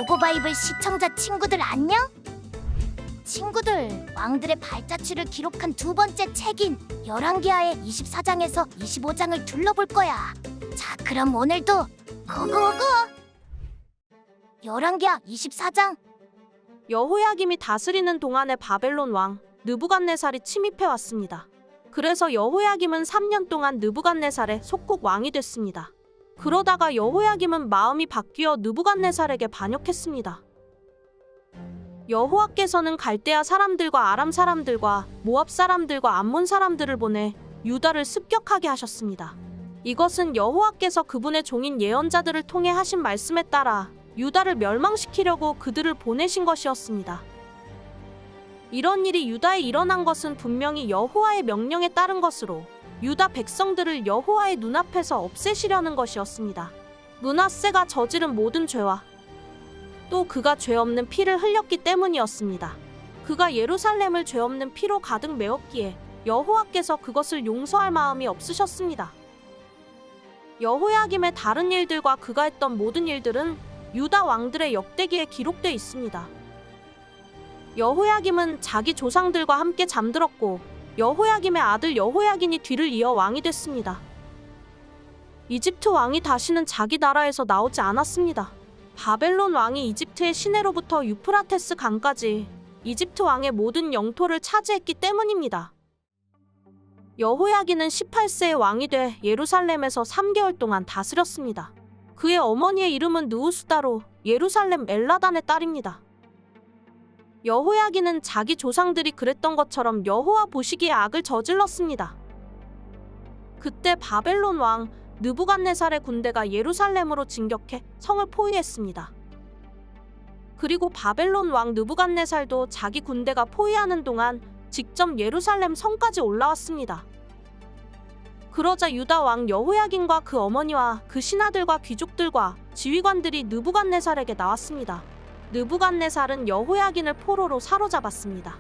고고바이블 시청자 친구들 안녕? 친구들, 왕들의 발자취를 기록한 두 번째 책인 열왕기하의 24장에서 25장을 둘러볼 거야. 자, 그럼 오늘도 고고고! 열왕기하 24장. 여호야김이 다스리는 동안에 바벨론 왕 느부갓네살이 침입해 왔습니다. 그래서 여호야김은 3년 동안 느부갓네살의 속국 왕이 됐습니다. 그러다가 여호야김은 마음이 바뀌어 느부갓네살에게 반역했습니다. 여호와께서는 갈대아 사람들과 아람 사람들과 모압 사람들과 암몬 사람들을 보내 유다를 습격하게 하셨습니다. 이것은 여호와께서 그분의 종인 예언자들을 통해 하신 말씀에 따라 유다를 멸망시키려고 그들을 보내신 것이었습니다. 이런 일이 유다에 일어난 것은 분명히 여호와의 명령에 따른 것으로 유다 백성들을 여호와의 눈앞에서 없애시려는 것이었습니다. 므낫세가 저지른 모든 죄와 또 그가 죄 없는 피를 흘렸기 때문이었습니다. 그가 예루살렘을 죄 없는 피로 가득 메웠기에 여호와께서 그것을 용서할 마음이 없으셨습니다. 여호야김의 다른 일들과 그가 했던 모든 일들은 유다 왕들의 역대기에 기록되어 있습니다. 여호야김은 자기 조상들과 함께 잠들었고 여호야김의 아들 여호야긴이 뒤를 이어 왕이 됐습니다. 이집트 왕이 다시는 자기 나라에서 나오지 않았습니다. 바벨론 왕이 이집트의 시내로부터 유프라테스 강까지 이집트 왕의 모든 영토를 차지했기 때문입니다. 여호야긴은 18세에 왕이 돼 예루살렘에서 3개월 동안 다스렸습니다. 그의 어머니의 이름은 느우수다로 예루살렘 엘라단의 딸입니다. 여호야긴은 자기 조상들이 그랬던 것처럼 여호와 보시기에 악을 저질렀습니다. 그때 바벨론 왕 느부갓네살의 군대가 예루살렘으로 진격해 성을 포위했습니다. 그리고 바벨론 왕 느부갓네살도 자기 군대가 포위하는 동안 직접 예루살렘 성까지 올라왔습니다. 그러자 유다 왕 여호야긴과 그 어머니와 그 신하들과 귀족들과 지휘관들이 느부갓네살에게 나왔습니다. 느부갓네살은 여호야긴을 포로로 사로잡았습니다.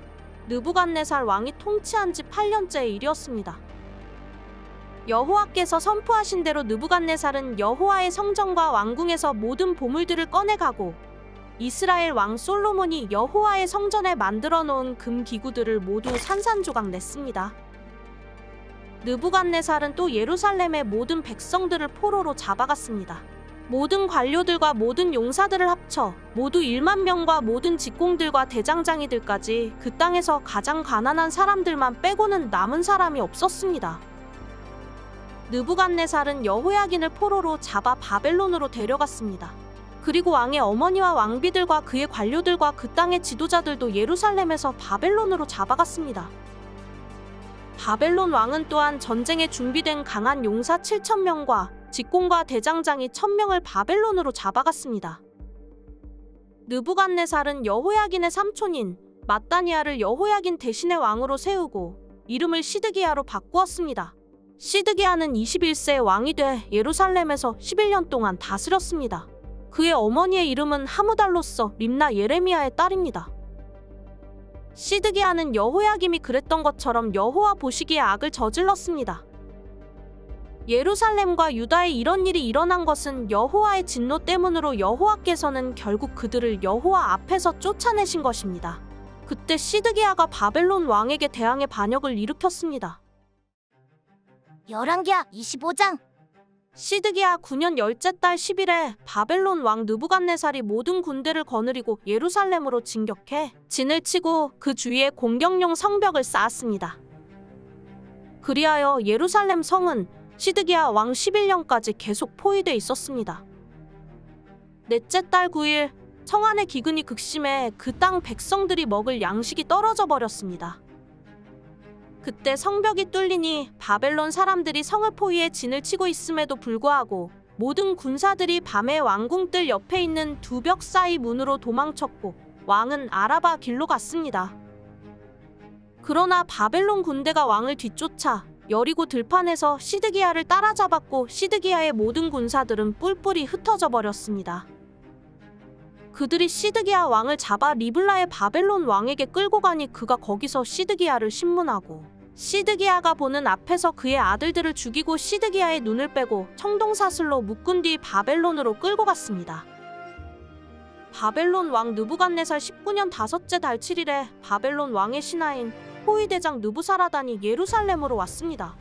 느부갓네살 왕이 통치한 지 8년째의 일이었습니다. 여호와께서 선포하신 대로 느부갓네살은 여호와의 성전과 왕궁에서 모든 보물들을 꺼내가고 이스라엘 왕 솔로몬이 여호와의 성전에 만들어 놓은 금 기구들을 모두 산산조각 냈습니다. 느부갓네살은 또 예루살렘의 모든 백성들을 포로로 잡아갔습니다. 모든 관료들과 모든 용사들을 합쳐 모두 1만 명과 모든 직공들과 대장장이들까지 그 땅에서 가장 가난한 사람들만 빼고는 남은 사람이 없었습니다. 느부갓네살은 여호야긴을 포로로 잡아 바벨론으로 데려갔습니다. 그리고 왕의 어머니와 왕비들과 그의 관료들과 그 땅의 지도자들도 예루살렘에서 바벨론으로 잡아갔습니다. 바벨론 왕은 또한 전쟁에 준비된 강한 용사 7,000명과 직공과 대장장이 1,000명을 바벨론으로 잡아갔습니다. 느부갓네살은 여호야긴의 삼촌인 맏다니아를 여호야긴 대신의 왕으로 세우고 이름을 시드기야로 바꾸었습니다. 시드기야는 21세에 왕이 돼 예루살렘에서 11년 동안 다스렸습니다. 그의 어머니의 이름은 하무달로서 림나 예레미야의 딸입니다. 시드기야는 여호야김이 그랬던 것처럼 여호와 보시기에 악을 저질렀습니다. 예루살렘과 유다에 이런 일이 일어난 것은 여호와의 진노 때문으로 여호와께서는 결국 그들을 여호와 앞에서 쫓아내신 것입니다. 그때 시드기야가 바벨론 왕에게 대항해 반역을 일으켰습니다. 열왕기하 25장. 시드기야 9년 열째 달 10일에 바벨론 왕 느부갓네살이 모든 군대를 거느리고 예루살렘으로 진격해 진을 치고 그 주위에 공격용 성벽을 쌓았습니다. 그리하여 예루살렘 성은 시드기야 왕 11년까지 계속 포위돼 있었습니다. 넷째 달 9일 성 안의 기근이 극심해 그 땅 백성들이 먹을 양식이 떨어져 버렸습니다. 그때 성벽이 뚫리니 바벨론 사람들이 성을 포위해 진을 치고 있음에도 불구하고 모든 군사들이 밤에 왕궁뜰 옆에 있는 두 벽 사이 문으로 도망쳤고 왕은 아라바 길로 갔습니다. 그러나 바벨론 군대가 왕을 뒤쫓아 여리고 들판에서 시드기야를 따라잡았고 시드기야의 모든 군사들은 뿔뿔이 흩어져 버렸습니다. 그들이 시드기야 왕을 잡아 리블라의 바벨론 왕에게 끌고 가니 그가 거기서 시드기야를 신문하고 시드기야가 보는 앞에서 그의 아들들을 죽이고 시드기야의 눈을 빼고 청동사슬로 묶은 뒤 바벨론으로 끌고 갔습니다. 바벨론 왕 느부갓네살 19년 다섯째 달 7일에 바벨론 왕의 신하인 호위대장 느부사라단이 예루살렘으로 왔습니다.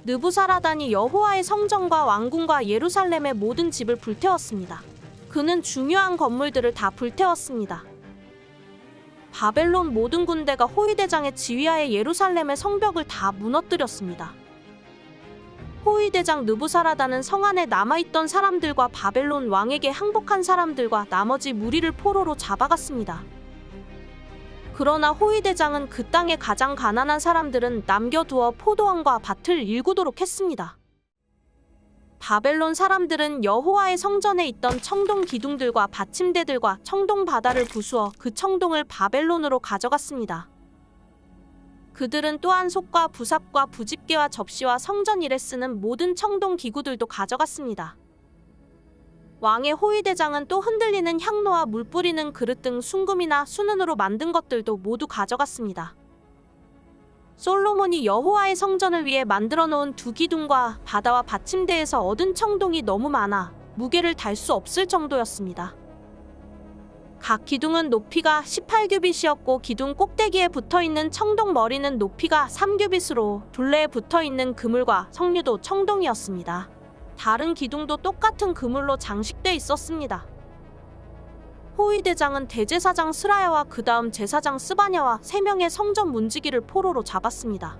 느부사라단이 여호와의 성전과 왕궁과 예루살렘의 모든 집을 불태웠습니다. 그는 중요한 건물들을 다 불태웠습니다. 바벨론 모든 군대가 호위대장의 지휘하에 예루살렘의 성벽을 다 무너뜨렸습니다. 호위대장 느부사라단은 성 안에 남아있던 사람들과 바벨론 왕에게 항복한 사람들과 나머지 무리를 포로로 잡아갔습니다. 그러나 호위대장은 그 땅의 가장 가난한 사람들은 남겨두어 포도원과 밭을 일구도록 했습니다. 바벨론 사람들은 여호와의 성전에 있던 청동 기둥들과 받침대들과 청동 바다를 부수어 그 청동을 바벨론으로 가져갔습니다. 그들은 또한 솥과 부삽과 부집개와 접시와 성전 일에 쓰는 모든 청동 기구들도 가져갔습니다. 왕의 호위대장은 또 흔들리는 향로와 물 뿌리는 그릇 등 순금이나 순은으로 만든 것들도 모두 가져갔습니다. 솔로몬이 여호와의 성전을 위해 만들어 놓은 두 기둥과 바다와 받침대에서 얻은 청동이 너무 많아 무게를 달 수 없을 정도였습니다. 각 기둥은 높이가 18규빗이었고 기둥 꼭대기에 붙어있는 청동 머리는 높이가 3규빗으로 둘레에 붙어있는 그물과 석류도 청동이었습니다. 다른 기둥도 똑같은 그물로 장식돼 있었습니다. 호위대장은 대제사장 스라야와 그 다음 제사장 스바냐와 3명의 성전 문지기를 포로로 잡았습니다.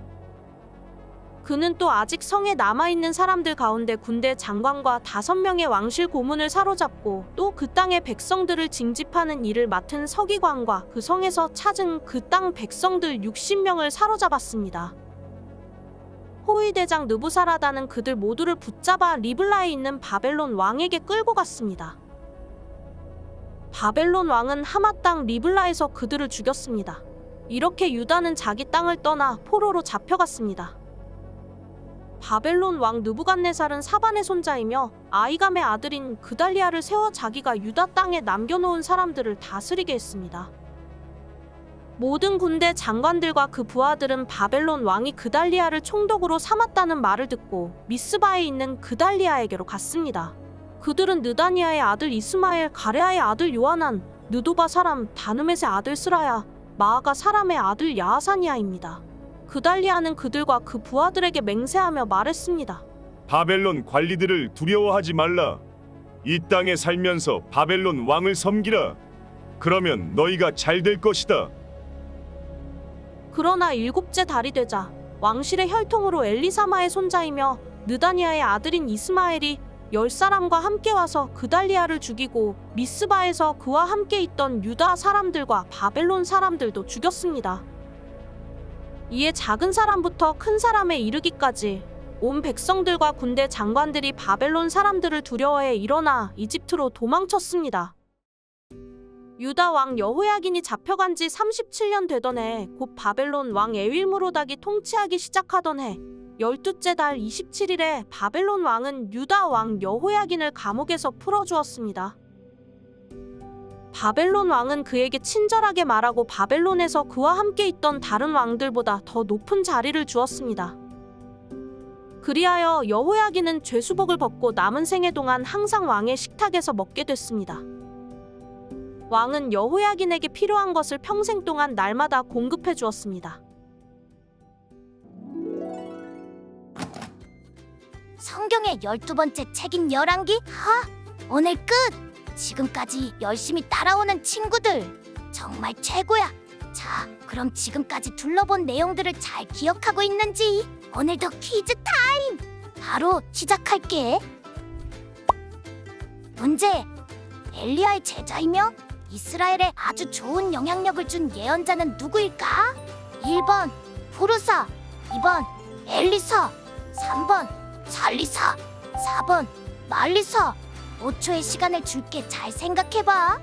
그는 또 아직 성에 남아있는 사람들 가운데 군대 장관과 5명의 왕실 고문을 사로잡고 또 그 땅의 백성들을 징집하는 일을 맡은 서기관과 그 성에서 찾은 그 땅 백성들 60명을 사로잡았습니다. 호위대장 느부사라단은 그들 모두를 붙잡아 리블라에 있는 바벨론 왕에게 끌고 갔습니다. 바벨론 왕은 하마 땅 리블라에서 그들을 죽였습니다. 이렇게 유다는 자기 땅을 떠나 포로로 잡혀갔습니다. 바벨론 왕 느부갓네살은 사반의 손자이며 아이감의 아들인 그달리아를 세워 자기가 유다 땅에 남겨놓은 사람들을 다스리게 했습니다. 모든 군대 장관들과 그 부하들은 바벨론 왕이 그달리아를 총독으로 삼았다는 말을 듣고 미스바에 있는 그달리아에게로 갔습니다. 그들은 느다니아의 아들 이스마엘, 가레아의 아들 요하난, 느도바 사람 다느멧의 아들 스라야, 마아가 사람의 아들 야하사니아입니다. 그달리아는 그들과 그 부하들에게 맹세하며 말했습니다. 바벨론 관리들을 두려워하지 말라. 이 땅에 살면서 바벨론 왕을 섬기라. 그러면 너희가 잘 될 것이다. 그러나 7째 달이 되자 왕실의 혈통으로 엘리사마의 손자이며 느다니아의 아들인 이스마엘이 10사람과 함께 와서 그달리아를 죽이고 미스바에서 그와 함께 있던 유다 사람들과 바벨론 사람들도 죽였습니다. 이에 작은 사람부터 큰 사람에 이르기까지 온 백성들과 군대 장관들이 바벨론 사람들을 두려워해 일어나 이집트로 도망쳤습니다. 유다 왕 여호야긴이 잡혀간 지 37년 되던 해, 곧 바벨론 왕 에윌무로닥이 통치하기 시작하던 해 12째 달 27일에 바벨론 왕은 유다 왕 여호야긴을 감옥에서 풀어주었습니다. 바벨론 왕은 그에게 친절하게 말하고 바벨론에서 그와 함께 있던 다른 왕들보다 더 높은 자리를 주었습니다. 그리하여 여호야긴은 죄수복을 벗고 남은 생애 동안 항상 왕의 식탁에서 먹게 됐습니다. 왕은 여호야긴에게 필요한 것을 평생 동안 날마다 공급해 주었습니다. 성경의 12번째 책인 열왕기? 오늘 끝! 지금까지 열심히 따라오는 친구들 정말 최고야. 자, 그럼 지금까지 둘러본 내용들을 잘 기억하고 있는지 오늘도 퀴즈 타임! 바로 시작할게. 문제. 엘리야의 제자이며 이스라엘에 아주 좋은 영향력을 준 예언자는 누구일까? 1번 부르사, 2번 엘리사, 3번 살리사, 4번 말리사. 5초의 시간을 줄게. 잘 생각해봐.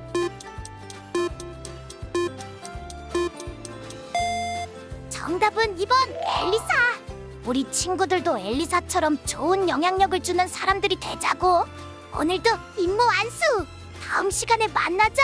정답은 2번 엘리사. 우리 친구들도 엘리사처럼 좋은 영향력을 주는 사람들이 되자고. 오늘도 임무 완수. 다음 시간에 만나자.